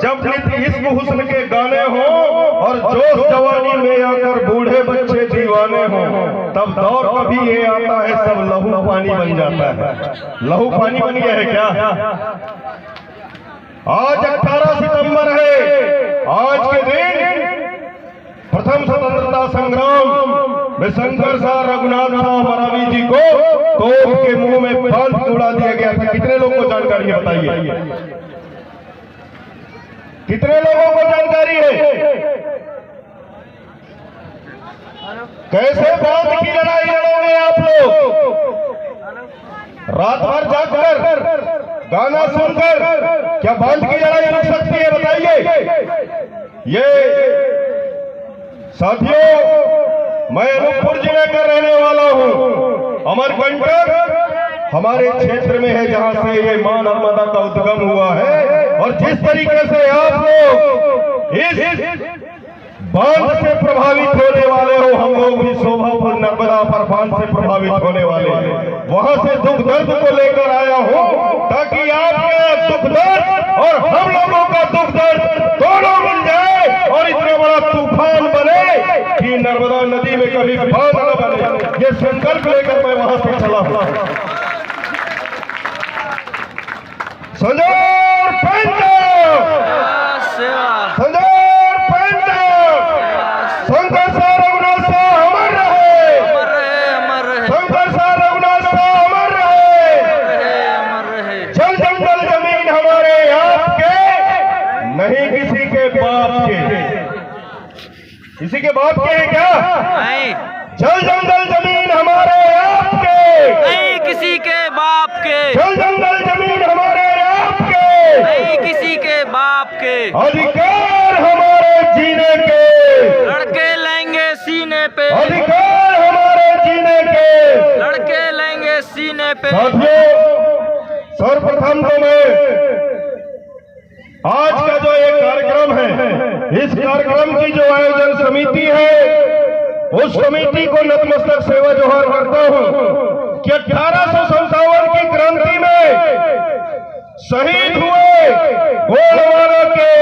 जब नित इश्क हुस्न के गाने हो और जोश जवानी में आकर बूढ़े बच्चे दीवाने हो, तब दौर कभी ये आता है सब लहू पानी बन जाता है। लहू पानी बन गया है क्या? आज 18 सितंबर है। आज के दिन प्रथम स्वतंत्रता संग्राम में शंकर शाह रघुनाथ शाह मरावी जी को तोप के मुंह में बांध के उड़ा दिया गया था। कितने लोगों को जानकारी है बताइए? कितने लोगों को जानकारी है? कैसे बांध की लड़ाई लड़ोगे आप लोग? रात भर जागकर गाना सुनकर क्या बांध की लड़ाई रुक सकती है बताइए? ये साथियों, मैं अनूपपुर जिले का रहने वाला हूं। अमरकंटक हमारे क्षेत्र में है जहां से ये मां नर्मदा का उद्गम हुआ है। और जिस तरीके से आप लोग इस बांध से प्रभावित होने वाले हो, हम लोग भी शोभापुर नर्मदा पर बांध से प्रभावित होने वाले हैं। वहां से दुख दर्द को लेकर आया हूं ताकि आपके दुख दर्द और हम लोगों का दुख दर्द दोनों मिल जाए और इतना बड़ा तूफान बने कि नर्मदा नदी में कभी बांध न बने। ये संकल्प लेकर मैं वहां से चला हूं। संजोर पंजाब, संजोर पंजाब, शंकर शाह रघुनाथ शाह अमर रहे, शंकर शाह रघुनाथ शाह अमर रहे। जल जंगल जमीन हमारे आपके, नहीं किसी के बाप के। किसी के बाप के हैं क्या? नहीं। जल जंगल जमीन हमारे आपके, नहीं किसी के बाप के। जल जंगल जमीन हमारे आपके, नहीं किसी के बाप के। अधिकार हमारे जीने के, लड़के लेंगे सीने पे। अधिकार हमारे जीने के, लड़के लेंगे सीने पे। साथियों, सर्वप्रथम तो मैं आज का जो ये कार्यक्रम है, इस कार्यक्रम की जो आयोजन समिति है, उस समिति को नतमस्तक सेवा जोहार करता हूं कि 1857 की क्रांति में शहीद हुए गोलवारा के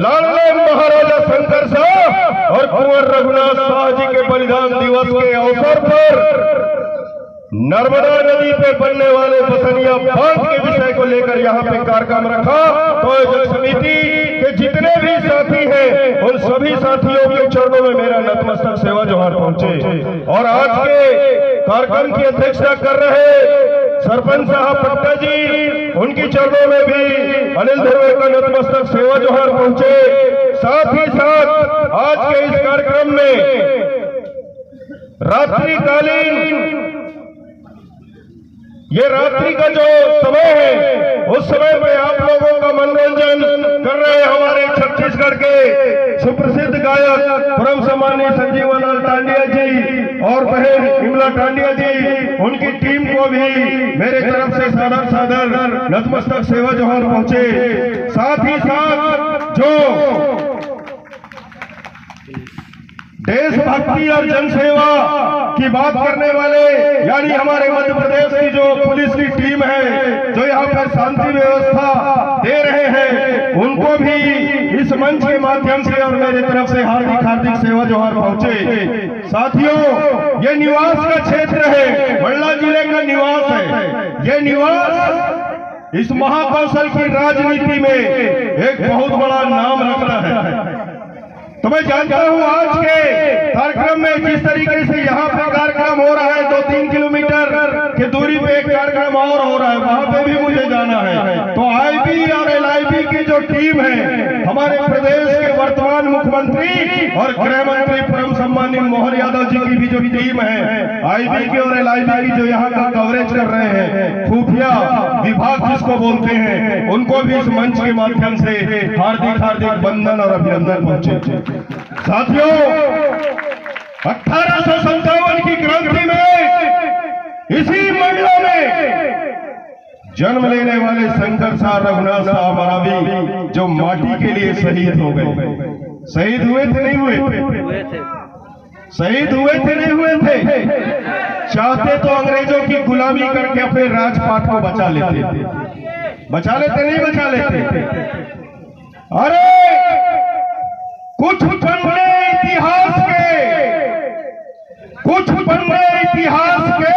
लाडले महाराजा शंकर शाह और कुंवर रघुनाथ शाह जी के बलिदान दिवस के अवसर पर नर्मदा नदी पे बनने वाले बसनिया बांध के विषय को लेकर यहाँ पे कार्यक्रम रखा। तो आयोजक समिति के जितने भी साथी हैं, उन सभी साथियों के चरणों में मेरा नतमस्तक सेवा जोहार पहुंचे। और आज के कार्यक्रम की अध्यक्षता कर रहे सरपंच साहब पट्टा जी, उनकी चरणों में भी अनिल धर्वे का नतमस्तक सेवा जोहार पहुंचे। साथ ही साथ आज के इस कार्यक्रम में रात्रिकालीन ये रात्रि का जो समय है, उस समय में आप लोगों का मनोरंजन कर रहे हमारे छत्तीसगढ़ के सुप्रसिद्ध गायक परम सम्मानीय संजीवलाल टांडिया जी और बहन विमला टांडिया जी, उनकी टीम को भी मेरे तरफ से सादर सादर नतमस्तक सेवा जोहार पहुंचे। साथ ही साथ जो देशभक्ति और जनसेवा की बात करने वाले, यानी हमारे मध्य प्रदेश की जो पुलिस की टीम है, जो यहाँ पर शांति व्यवस्था दे रहे हैं, उनको भी इस मंच के माध्यम से और मेरे तरफ से हार्दिक हार्दिक सेवा जोहार पहुंचे। साथियों, ये निवास का क्षेत्र है, मंडला जिले का निवास है। ये निवास इस महाकौशल की राजनीति में एक बहुत बड़ा नाम रखता है। तो मैं जानता हूं आज के कार्यक्रम में जिस तरीके से यहाँ पे कार्यक्रम हो रहा है, 2-3 किलोमीटर की दूरी पे एक कार्यक्रम और हो रहा है, वहां पे भी मुझे जाना है। तो आईबी और एलआईबी की जो टीम है, हमारे प्रदेश के वर्तमान मुख्यमंत्री और गृह मंत्री परम सम्मानीय मोहन यादव जी की भी जो टीम है, आईबी की और एलआईबी की, जो यहाँ का कवरेज कर रहे हैं, खुफिया विभाग जिसको बोलते हैं, उनको भी इस मंच के माध्यम से हार्दिक हार्दिक वंदन और अभिनंदन पहुंचे। साथियों, 1857 की क्रांति में इसी मंडला में जन्म लेने वाले शंकर शाह रघुनाथ शाह मरावी जो माटी के लिए शहीद हो गए। शहीद हुए थे नहीं हुए थे? शहीद हुए थे नहीं हुए थे? चाहते तो अंग्रेजों की गुलामी करके अपने राजपाट को बचा लेते, बचा लेते नहीं बचा लेते? अरे कुछ पन्ने इतिहास के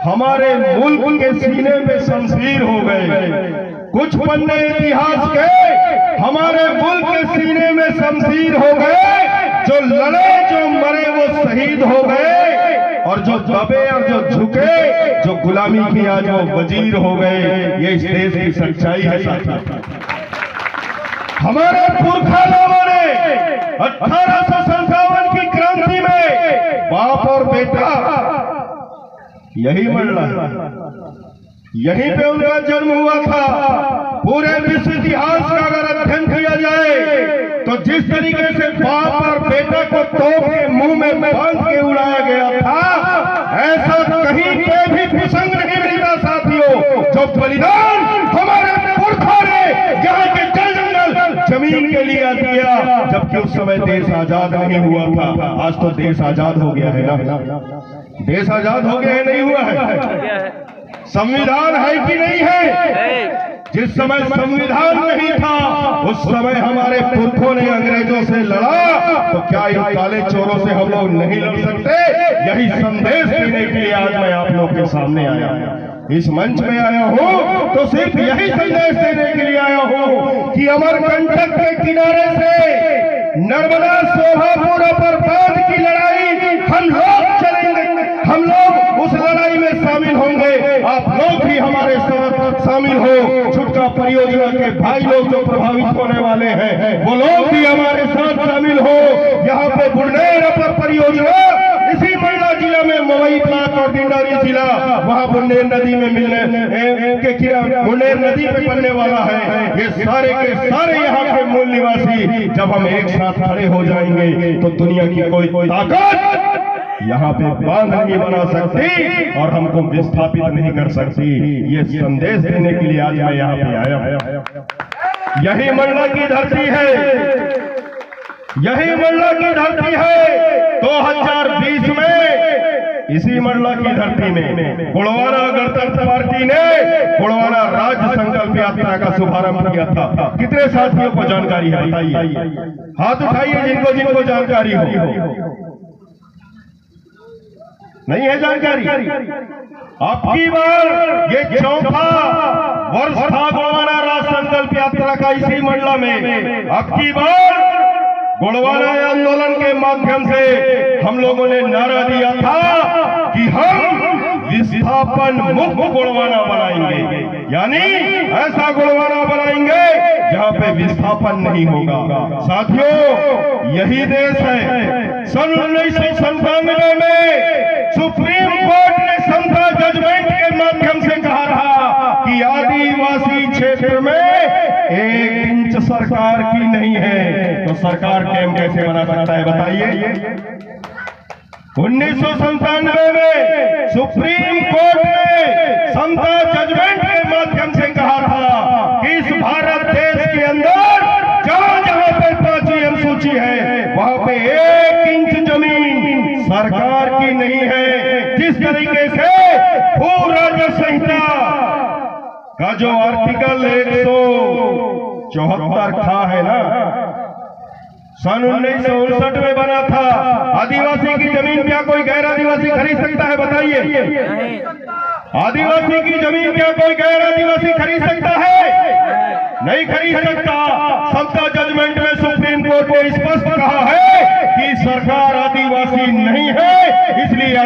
हमारे मुल्क के सीने में शमशीर हो गए। कुछ पन्ने इतिहास के हमारे मुल्क के सीने में शमशीर हो गए। जो लड़े जो मरे वो शहीद हो गए, और जो दबे और जो झुके, जो गुलामी की आज वो वजीर हो गए। ये इस देश की सच्चाई है साथी। हमारे पुरखा लोगों ने 1857 की क्रांति में बाप और बेटा यही मरला, यहीं पे उनका जन्म हुआ था। पूरे विश्व इतिहास का अगर अध्ययन किया जाए तो जिस तरीके से बाप और बेटा को तोप के मुंह में बांध के उड़ाया गया था, ऐसा कहीं पे भी प्रसंग नहीं मिलता साथियों। जो बलिदान हमारे पुरखा ने यहाँ के जंगल जमीन के लिए दिया, जबकि उस समय देश आजाद नहीं हुआ था। आज तो देश आजाद हो गया है ना, देश आजाद हो गया है, नहीं हुआ है। संविधान है कि नहीं है? जिस समय संविधान नहीं था उस समय हमारे पुरखों ने अंग्रेजों से लड़ा, तो क्या इन काले चोरों से हम लोग नहीं लड़ सकते? यही संदेश देने के लिए आज मैं आप लोग के सामने आया, इस मंच में आया हूँ। तो सिर्फ यही संदेश देने के लिए आया हूँ कि अमरकंटक के किनारे से नर्मदा शोभापुर पर बांध की लड़ाई हम लोग चलेंगे, हम लोग उस लड़ाई में शामिल होंगे। आप लोग भी हमारे साथ शामिल हो। छुटका परियोजना के भाई लोग जो प्रभावित होने वाले हैं वो लोग भी हमारे साथ शामिल हो। यहाँ पे बुंडेर अपर परियोजना इसी मंडला जिला में मवई ब्लॉक और डिंडौरी जिला, वहाँ बुंडेर नदी में बुंडेर नदी पे बनने वाला है। ये सारे के सारे यहाँ के मूल निवासी जब हम एक साथ खड़े हो जाएंगे तो दुनिया की कोई ताकत यहाँ पे बांध नहीं बना सकती और हमको विस्थापित नहीं कर सकती। ये संदेश देने के लिए आज मैं यहाँ पे आया हूँ। यही मंडला की धरती है, यही मंडला की धरती है। 2020 में इसी मंडला की धरती में गोड़वाना गणतंत्र पार्टी ने गोड़वाना राज्य संकल्प यात्रा का शुभारंभ किया था। कितने साथियों को जानकारी है बताइए, हाथ उठाइए जिनको जिनको जानकारी हो। नहीं है जानकारी? आपकी बार ये चौथा वर्ष था गोड़वाना राज्य संकल्प यात्रा का इसी मंडला में। आपकी बार गोड़वाना आंदोलन के माध्यम से हम लोगों ने नारा दिया था कि हम विस्थापन मुक्त गोड़वाना बनाएंगे, यानी ऐसा गोड़वाना बनाएंगे जहां पे विस्थापन नहीं होगा। साथियों, यही देश है। सन 1997 में सुप्रीम कोर्ट ने समता जजमेंट के माध्यम से कहा था कि आदिवासी क्षेत्र में 1 इंच सरकार की नहीं है, तो सरकार कैम कैसे बना सकता है बताइए? 1997 में सुप्रीम कोर्ट ने समता जजमेंट के माध्यम से कहा था कि इस भारत देश के अंदर जहां जहां पे 5वीं अनुसूची है वहां पे 1 इंच जमीन सरकार की नहीं है। जिस तरीके से भू राज्य संहिता का जो आर्टिकल 174 था है ना, सन 1959 में बना था। आदिवासी की जमीन क्या कोई गैर आदिवासी खरीद सकता है बताइए? आदिवासी की जमीन क्या कोई गैर आदिवासी खरीद सकता है? नहीं खरीद सकता। समता जजमेंट में सुप्रीम कोर्ट ने स्पष्ट कहा है कि सरकार आदिवासी नहीं है, इसलिए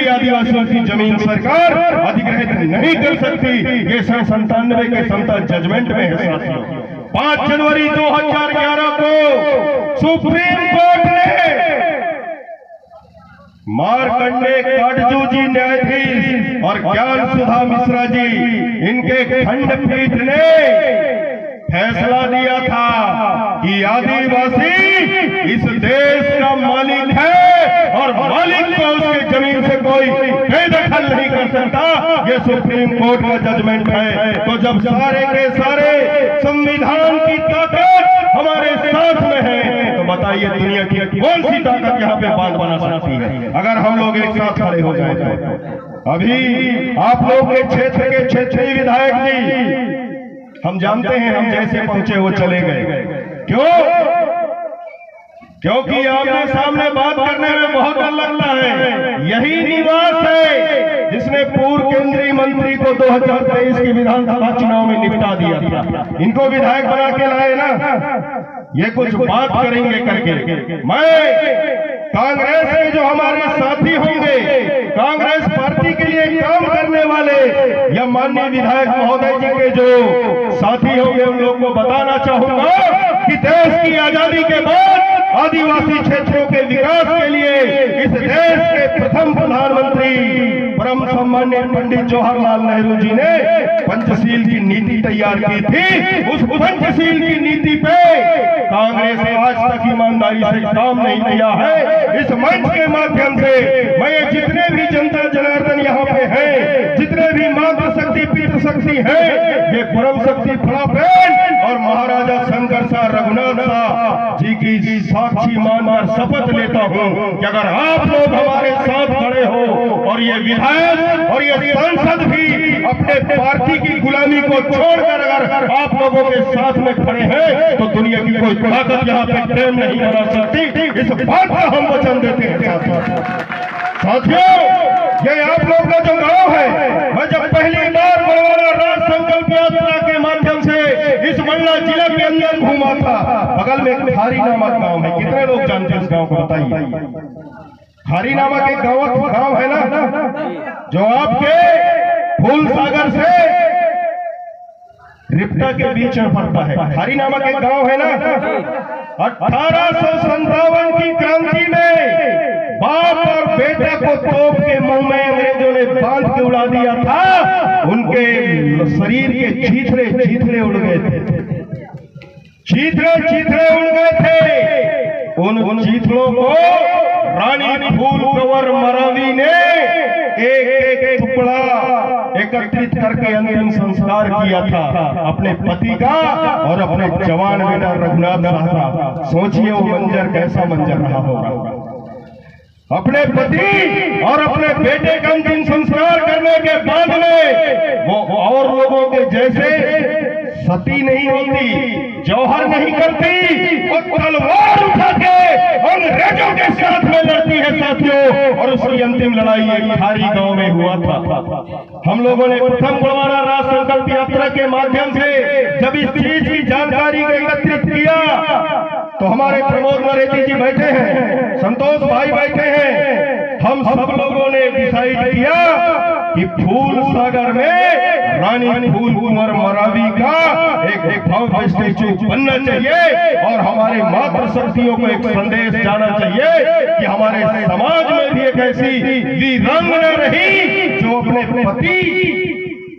आदिवासियों की जमीन सरकार अधिग्रहित नहीं कर सकती। ये सन 97 के समता जजमेंट में है साथियों। 5 जनवरी 2011 को सुप्रीम कोर्ट ने मार्कंडे काटजू जी न्यायाधीश और ज्ञान सुधा मिश्रा जी इनके खंडपीठ ने फैसला दिया था कि आदिवासी इस देश का मालिक है और मालिक को उसके जमीन से कोई बेदखल नहीं कर सकता। ये सुप्रीम कोर्ट का जजमेंट है। तो जब सारे के सारे संविधान की ताकत हमारे साथ में है तो बताइए दुनिया की कौन सी ताकत यहाँ पे बात बना सकती है अगर हम लोग एक साथ खड़े हो जाए तो। अभी आप लोग के क्षेत्र के क्षेत्रीय विधायक जी हम जानते हैं हम जैसे पहुंचे वो चले गए। क्यों? क्योंकि आपने सामने बात करने में बहुत डर लगता है। यही निवास है जिसने पूर्व केंद्रीय मंत्री को 2023 के विधानसभा चुनाव में निपटा दिया था। इनको विधायक बना के लाए ना, ये कुछ बात करेंगे करके। मैं कांग्रेस के जो हमारे साथी होंगे, कांग्रेस पार्टी के लिए काम करने वाले या माननीय विधायक महोदय जी के जो साथी होंगे, उन लोगों को बताना चाहूंगा कि देश की आजादी के बाद आदिवासी क्षेत्रों के विकास के लिए इस देश के प्रथम प्रधानमंत्री परम सम्मान्य पंडित जवाहरलाल नेहरू जी ने पंचशील की नीति तैयार की थी। उस पंचशील की नीति पे कांग्रेस ने आज तक ईमानदारी से काम नहीं किया है। इस मंच के माध्यम से मैं जितने भी जनता जनार्दन यहाँ पे हैं, जितने भी मातृशक्ति पितृशक्ति हैं, ये परम शक्ति फड़ापेन और महाराजा शंकर शाह रघुनाथ शाह जी की साक्षी मानकर शपथ लेता हूँ कि अगर आप लोग हमारे साथ खड़े हो और ये विधायक और ये सांसद भी अपने पार्टी की गुलामी को छोड़कर अगर आप लोगों के साथ में खड़े हैं तो दुनिया की कोई ताकत यहाँ पे ट्रेन नहीं बना सकती। इस बात का हम वचन देते हैं। साथियों, ये आप लोग का जो गांव है, मैं जब पहली बार बड़वाना राज संकल्प यात्रा के माध्यम से इस मंडला जिला के अंदर घूमा था, बगल में एक खारी नामक गांव है। कितने लोग जानते हैं इस गांव को? बताइए। खारी नामक एक गांव है ना, जो आपके फूल सागर से रिप्टा के बीच में पड़ता है। खारी नामक एक गांव है ना। 1857 की क्रांति में बाप और बेटा को तोप के मुंह में अंग्रेजों ने बांध के उड़ा दिया था। उनके शरीर के चीथड़े उड़ गए थे, चीथड़े उड़ गए थे। उन चीथड़ों को रानी फूल कंवर मरावी ने एक टुकड़ा एकत्रित करके अंतिम संस्कार किया था अपने पति का और अपने जवान बेटा रघुनाथ शाह का। सोचिए वो मंजर कैसा मंजर रहा होगा। अपने पति और अपने बेटे का अंतिम संस्कार करने के बाद में वो और लोगों के जैसे सती नहीं होती, जौहर नहीं करती, वो तलवार उठा के अंग्रेजों के साथ में लड़ती है साथियों। और उसकी अंतिम लड़ाई एक खारी गांव में हुआ था। हम लोगों ने प्रथम बड़वाना राज संकल्प यात्रा के माध्यम से जब इस चीज की जानकारी को एकत्रित किया तो हमारे प्रमोद नरेती जी बैठे हैं, संतोष भाई बैठे हैं, हम सब लोगों ने डिसाइड किया कि फूल सागर में रानी फूल कुंवर मरावी का एक भव्य स्टैचू बनना चाहिए और हमारे मातृशक्तियों को एक संदेश जाना चाहिए कि हमारे समाज में भी एक ऐसी वीरांगना रही जो अपने पति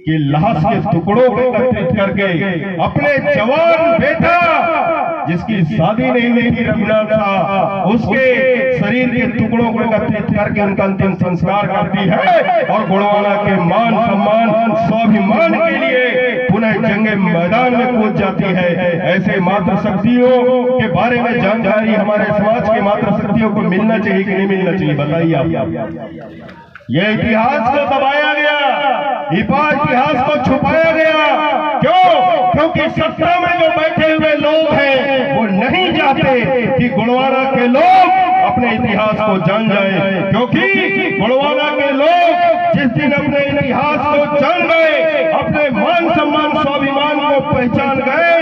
के लाश के टुकड़ों को एकत्रित करके अपने जवान बेटा जिसकी शादी नहीं हुई थी रघुनाथ शाह, उसके शरीर के टुकड़ों को एकत्रित करके उनका अंतिम संस्कार करती है और गुड़वाना के मान सम्मान स्वाभिमान के लिए पुनः जंगे मैदान में कूद जाती है। ऐसे मातृशक्तियों के बारे में जानकारी हमारे समाज के मातृशक्तियों को मिलना चाहिए कि नहीं मिलना चाहिए? बताइए आप। ये इतिहास को दबाया गया, इतिहास को छुपाया गया। क्यों? क्योंकि सत्ता में जो बैठे हुए लोग हैं वो नहीं चाहते कि गुड़वाना के लोग अपने इतिहास को जान जाएं। क्योंकि गुड़वाना के लोग जिस दिन अपने इतिहास को जान गए, अपने मान सम्मान स्वाभिमान को पहचान गए,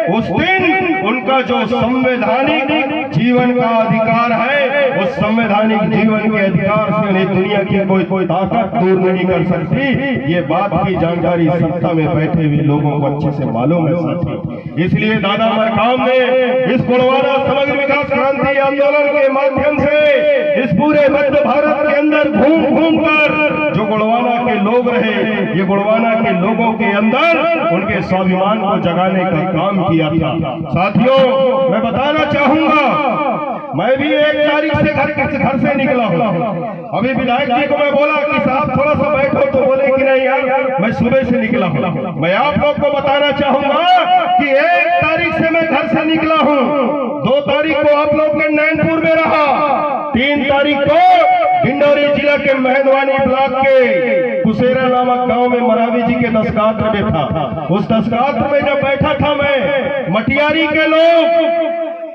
उस दिन उनका जो संवैधानिक जीवन का अधिकार है, उस संवैधानिक जीवन के अधिकार से उन्हें दुनिया की कोई ताकत दूर नहीं कर सकती। ये बात की जानकारी सत्ता में बैठे हुए लोगों को अच्छे से मालूम है साथी। इसलिए दादा मरकाम ने इस गुड़वाना समग्र विकास क्रांति आंदोलन के माध्यम से इस पूरे मध्य भारत के अंदर घूम घूम कर जो गुड़वाना के लोग रहे, ये गुड़वाना के लोगों के अंदर उनके स्वाभिमान को जगाने का काम किया था। साथियों, मैं बताना चाहूंगा, मैं भी 1 तारीख से घर से निकला हूँ। अभी विधायक जी को मैं बोला कि साहब थोड़ा सा बैठो, तो बोले कि नहीं यार मैं सुबह से निकला हूँ। मैं आप लोग को बताना चाहूंगा कि 1 तारीख से मैं घर से निकला हूँ, 2 तारीख को आप लोग ने नैनपुर में रहा, 3 तारीख को डिंडौरी जिला जिला के मेहंदवानी ब्लॉक के कुसेरा नामक गांव में मरावी जी के दशगात्र में था। उस दशगात्र में जब बैठा था मैं, मटियारी के लोग,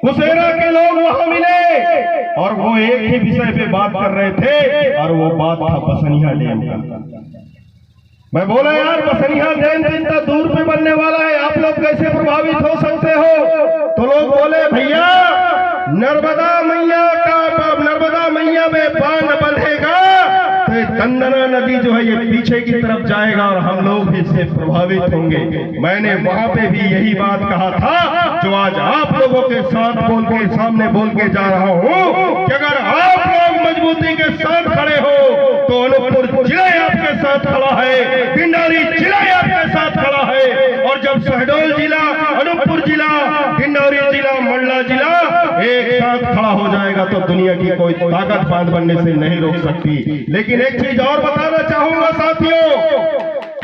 कुसेरा के लोग वहां मिले और वो एक ही विषय पे बात कर रहे थे और वो बात था बसनिया डैम का। मैं बोला यार बसनिया डैम इतना दूर पे बनने वाला है, आप लोग कैसे प्रभावित हो सकते हो? तो लोग बोले भैया नर्मदा मैया में बांध बंधेगा तो ये दंडना नदी जो है ये पीछे की तरफ जाएगा और हम लोग भी इससे प्रभावित होंगे। मैंने वहां पे भी यही बात कहा था जो आज आप लोगों के साथ सामने बोल के जा रहा हूं कि अगर आप लोग मजबूती के साथ खड़े हो तो अनूपपुर जिला आपके साथ खड़ा है, डिंडौरी जिला आपके साथ खड़ा है। और जब शहडोल जिला, अनूपपुर जिला, डिंडौरी जिला, मंडला जिला एक साथ खड़ा हो जाएगा तो दुनिया की कोई ताकत बांध बनने से नहीं रोक सकती। लेकिन एक चीज और बताना चाहूंगा साथियों,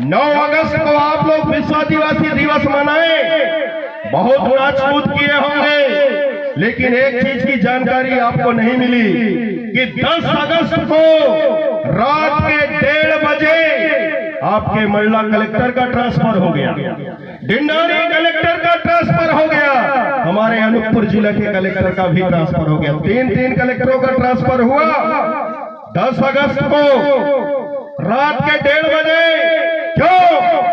9 अगस्त को आप लोग विश्व आदिवासी दिवस मनाए, बहुत राजपूत किए होंगे, लेकिन एक चीज की जानकारी आपको नहीं मिली कि 10 अगस्त को रात के 1:30 बजे आपके मंडला कलेक्टर का ट्रांसफर हो गया, डिंडौरी कलेक्टर का ट्रांसफर हो गया, हमारे अनूपपुर जिला के कलेक्टर का भी ट्रांसफर हो गया। 3 कलेक्टरों का ट्रांसफर हुआ 10 अगस्त को रात के 1:30 बजे। क्यों?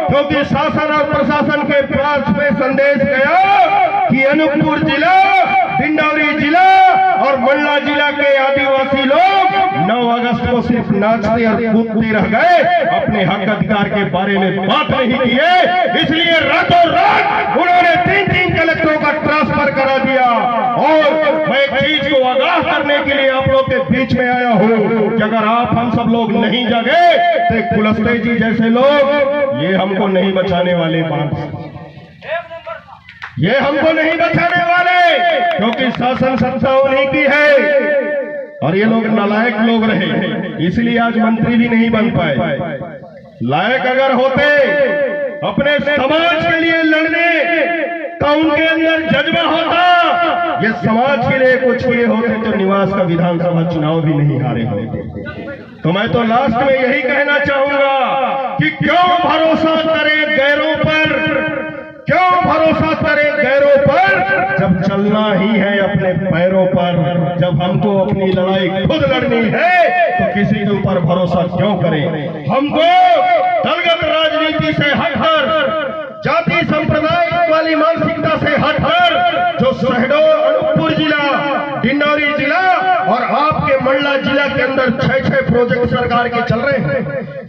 क्योंकि शासन और प्रशासन के पास में संदेश गया कि अनूपपुर जिला, डिंडौरी जिला और मंडला जिला के आदिवासी लोग 9 अगस्त को सिर्फ नाचते और कूदते रह गए, अपने हक अधिकार के बारे में बात नहीं किए। इसलिए रातों रात उन्होंने 3 कलेक्टरों का ट्रांसफर करा दिया। और मैं एक चीज को आगाह करने के लिए आप लोग के बीच में आया हूं कि अगर आप हम सब लोग नहीं जगे तो कुलस्ते जी जैसे लोग ये हमको नहीं बचाने वाले, ये हमको नहीं बचाने वाले, क्योंकि शासन सत्ता उन्हीं की है और ये लोग नालायक लोग रहे, इसलिए आज मंत्री भी नहीं बन पाए। लायक अगर होते, अपने समाज के लिए लड़ने का उनके अंदर जज्बा होता, ये समाज के लिए कुछ किए होते तो निवास का विधानसभा चुनाव भी नहीं हारे होते। तो मैं तो लास्ट में यही कहना चाहूंगा कि क्यों भरोसा करें गैरों पर, क्यों भरोसा करें गैरों पर, जब चलना ही है अपने पैरों पर। जब हमको अपनी लड़ाई खुद लड़नी है तो किसी के ऊपर भरोसा क्यों करें? हमको दलगत राजनीति से हटकर, जाति संप्रदाय वाली मानसिकता से हटकर, जो शहडोल, अनूपपुर जिला, डिंडौरी जिला और आपके मंडला जिला के अंदर 6 प्रोजेक्ट सरकार के चल रहे हैं।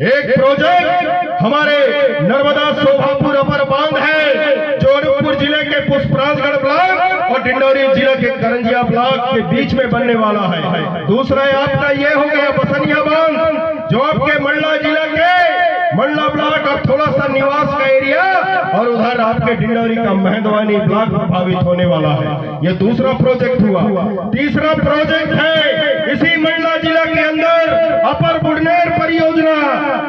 एक प्रोजेक्ट हमारे नर्मदा शोभापुर अपर बांध है जो अनूपपुर जिले के पुष्पराजगढ़ ब्लॉक और डिंडौरी जिले के करंजिया ब्लॉक के बीच में बनने वाला है। दूसरा आपका ये हो गया बसनिया बांध जो आपके मंडला जिला के मंडला ब्लॉक और थोड़ा सा निवास का एरिया और उधर आपके डिंडौरी का मेहंदवानी ब्लॉक प्रभावित होने वाला है। ये दूसरा प्रोजेक्ट हुआ। तीसरा प्रोजेक्ट है इसी मंडला जिला के अंदर अपर बुढ़नेर परियोजना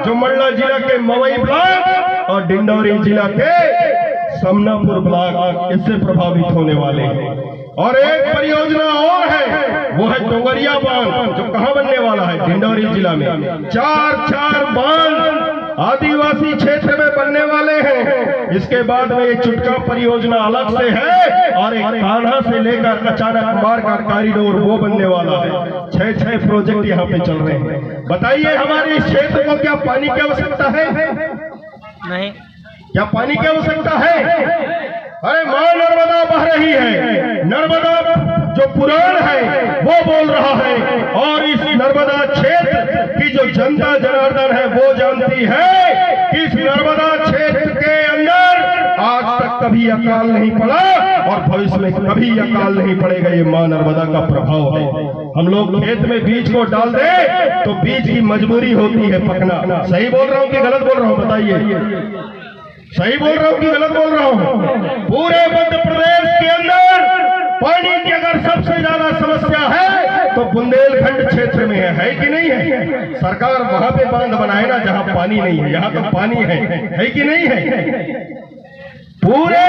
जो मंडला जिला के मवई ब्लॉक और डिंडौरी जिला के समनापुर ब्लॉक इससे प्रभावित होने वाले हैं। और एक परियोजना और है, वो है डोंगरिया बांध जो कहां बनने वाला है? डिंडौरी जिला में। 4 बांध आदिवासी क्षेत्र में बनने वाले हैं। इसके बाद में एक चुटका परियोजना अलग से है और एक कान्हा से लेकर अचानक मार्ग का कॉरिडोर वो बनने वाला है। 6 प्रोजेक्ट यहाँ पे चल रहे हैं। बताइए हमारे इस क्षेत्र को क्या पानी की आवश्यकता है? नहीं। क्या पानी की आवश्यकता है? अरे मां नर्मदा बह रही है। नर्मदा जो पुराण है वो बोल रहा है और इस नर्मदा क्षेत्र की जो जनता जनार्दन है वो जानती है कि इस नर्मदा क्षेत्र के अंदर आज तक कभी अकाल नहीं पड़ा और भविष्य में कभी अकाल नहीं पड़ेगा। ये मां नर्मदा का प्रभाव है। हम लोग खेत में बीज को डाल दे तो बीज की मजबूरी होती है पकना। सही बोल रहा हूँ कि गलत बोल रहा हूँ? बताइए। सही बोल रहा हूँ कि गलत बोल रहा हूँ? पूरे मध्य प्रदेश के अंदर पानी की अगर सबसे ज्यादा समस्या है तो बुंदेलखंड क्षेत्र में है कि नहीं है? सरकार वहां पे बांध बनाए ना जहां पानी नहीं है, यहाँ तो पानी है कि नहीं है? पूरे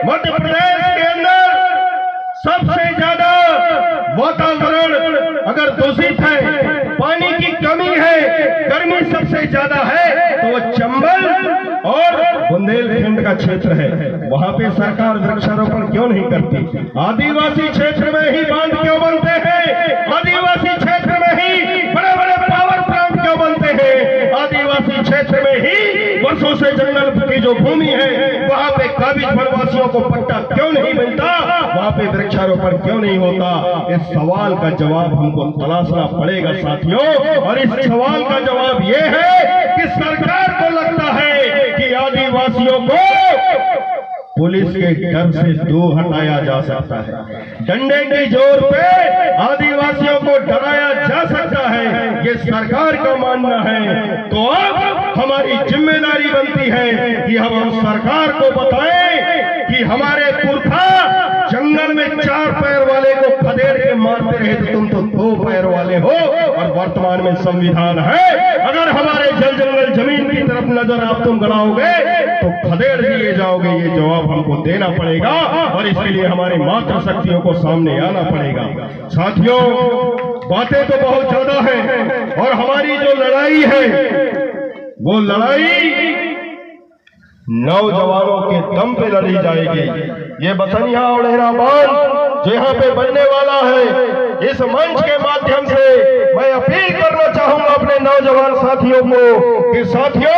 मध्य प्रदेश के अंदर सबसे ज्यादा वातावरण अगर दूषित है, पानी की कमी गर्मी सबसे ज्यादा है तो वो चंबल और बुंदेलखंड का क्षेत्र है। वहां पे सरकार वृक्षारोपण क्यों नहीं करती? आदिवासी क्षेत्र में ही बांध क्यों बनते हैं? आदिवासी क्षेत्र में ही बड़े बड़े पावर प्लांट क्यों बनते हैं? आदिवासी क्षेत्र में ही वर्षों से जंगल की जो भूमि है वहां पे काबिज वनवासियों को पट्टा क्यों नहीं मिलता? वहां पे वृक्षारोपण क्यों नहीं होता? इस सवाल का जवाब हमको तलाशना पड़ेगा साथियों। और इस सवाल का जवाब ये है कि सरकार को लगता है कि आदिवासियों को पुलिस के डर से दूर हटाया जा सकता है, डंडे की जोर पे आदिवासियों को डराया जा सकता है, ये सरकार का मानना है। तो अब हमारी जिम्मेदारी बनती है कि हम सरकार को बताएं कि हमारे पुरखा जंगल में 4 पैर वाले को खदेड़ के मारते रहे तो तुम तो 2 पैर वाले हो। और वर्तमान में संविधान है, अगर हमारे जल जंगल जमीन की तरफ नजर आप तुम गड़ाओगे तो खदेड़ दिए जाओगे। ये जवाब हमको देना पड़ेगा और इसके लिए हमारी मातृशक्तियों को सामने आना पड़ेगा। साथियों, बातें तो बहुत ज्यादा हैं और हमारी जो लड़ाई है वो लड़ाई नौजवानों के दम पे लड़ी जाएगी। ये बसनिया और लहरा बांध जो यहाँ पे बनने वाला है, इस मंच के माध्यम से मैं अपील करना चाहूंगा अपने नौजवान साथियों को कि साथियों,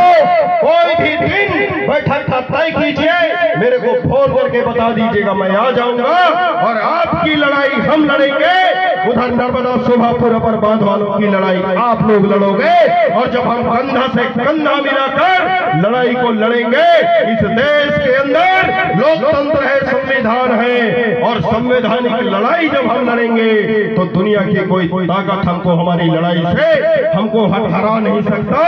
कोई भी दिन बैठक का तय कीजिए, मेरे को फोन करके बता दीजिएगा, मैं आ जाऊंगा और आपकी लड़ाई हम लड़ेंगे। उधर नर्मदा शोभापुर अपर बांध वालों की लड़ाई आप लोग लड़ोगे और जब हम कंधा से कंधा मिलाकर लड़ाई को लड़ेंगे, इस देश के अंदर लोकतंत्र है, संविधान है और संवैधानिक लड़ाई जब हम लड़ेंगे तो दुनिया की कोई ताकत हमको हमारी लड़ाई से हमको हरा नहीं सकता।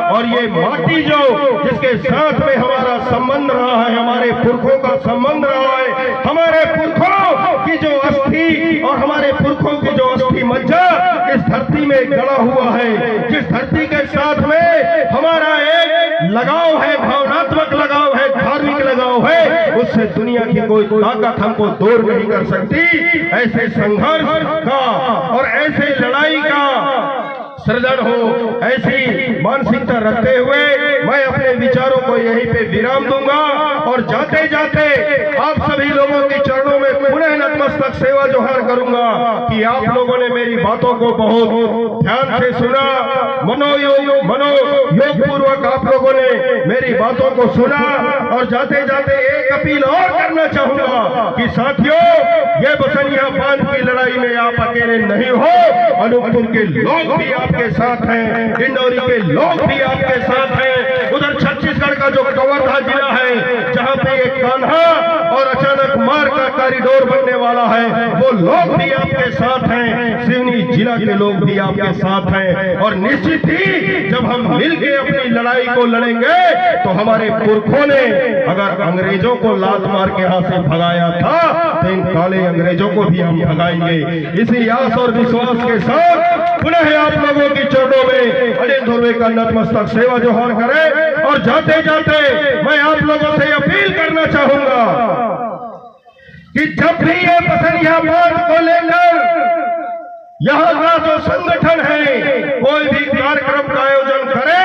और ये माटी जो जिसके साथ में हमारा संबंध रहा है, हमारे पुरखों का संबंध रहा है, हमारे पुरखों की जो अस्थि और हमारे पुरखों की जो अस्थि मज्जा इस धरती में गड़ा हुआ है, जिस धरती के साथ में हमारा एक लगाव है, भावनात्मक लगाव है, धार्मिक लगाव है, उससे दुनिया की कोई ताकत हमको दूर नहीं कर सकती। ऐसे संघर्ष का और ऐसे लड़ाई का सृजन हो, ऐसी मानसिकता रखते हुए मैं अपने विचारों को यहीं पे विराम दूंगा और जाते जाते आप सभी लोगों के चरणों में पुनः नतमस्तक सेवा जोहार करूंगा कि आप लोगों ने मेरी बातों को बहुत ध्यान से सुना, मनोयोग पूर्वक आप लोगों ने मेरी बातों को सुना। और जाते जाते एक अपील और करना चाहूंगा कि साथियों, ये बसनिया बांध की लड़ाई में आप अकेले नहीं हो, अनूपपुर के लोग भी आपके साथ हैं, डिंडौरी के लोग भी आपके साथ हैं, उधर छत्तीसगढ़ का जो कवर्धा जिला है जहां पे एक कान्हा और अचानक मार का कॉरिडोर बनने वाला है, वो लोग भी आपके साथ हैं, सिवनी जिला के लोग भी आपके साथ हैं। और निश्चित ही जब हम मिलकर अपनी लड़ाई को लड़ेंगे तो हमारे पुरखों ने अगर अंग्रेजों को लात मार के यहाँ से भगाया था तो इन काले अंग्रेजों को भी हम भगाएंगे। इसी आस और विश्वास के साथ पुनः आप लोगों की चरणों में अनिल धुर्वे का नतमस्तक सेवा जोहार करें। और जाते जाते मैं आप लोगों से अपील करना चाहूंगा कि जब भी ये बसनिया बांध को लेकर यहाँ का जो संगठन है कोई भी कार्यक्रम का आयोजन करे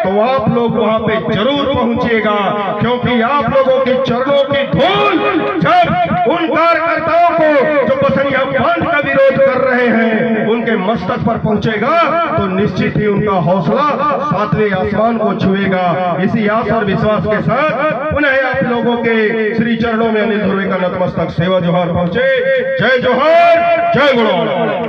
तो आप लोग वहां पे जरूर पहुंचिएगा, क्योंकि आप लोगों के चरणों की धूल जब उन कार्यकर्ताओं को जो बसनिया बांध का विरोध कर रहे हैं उनके मस्तक पर पहुंचेगा तो निश्चित ही उनका हौसला 7वें आसमान को छुएगा। इसी आस और विश्वास के साथ पुनः आप लोगों के श्री चरणों में अनिल धुर्वे का नतमस्तक सेवा जोहार पहुंचे। जय जोहार, जय गुणवान।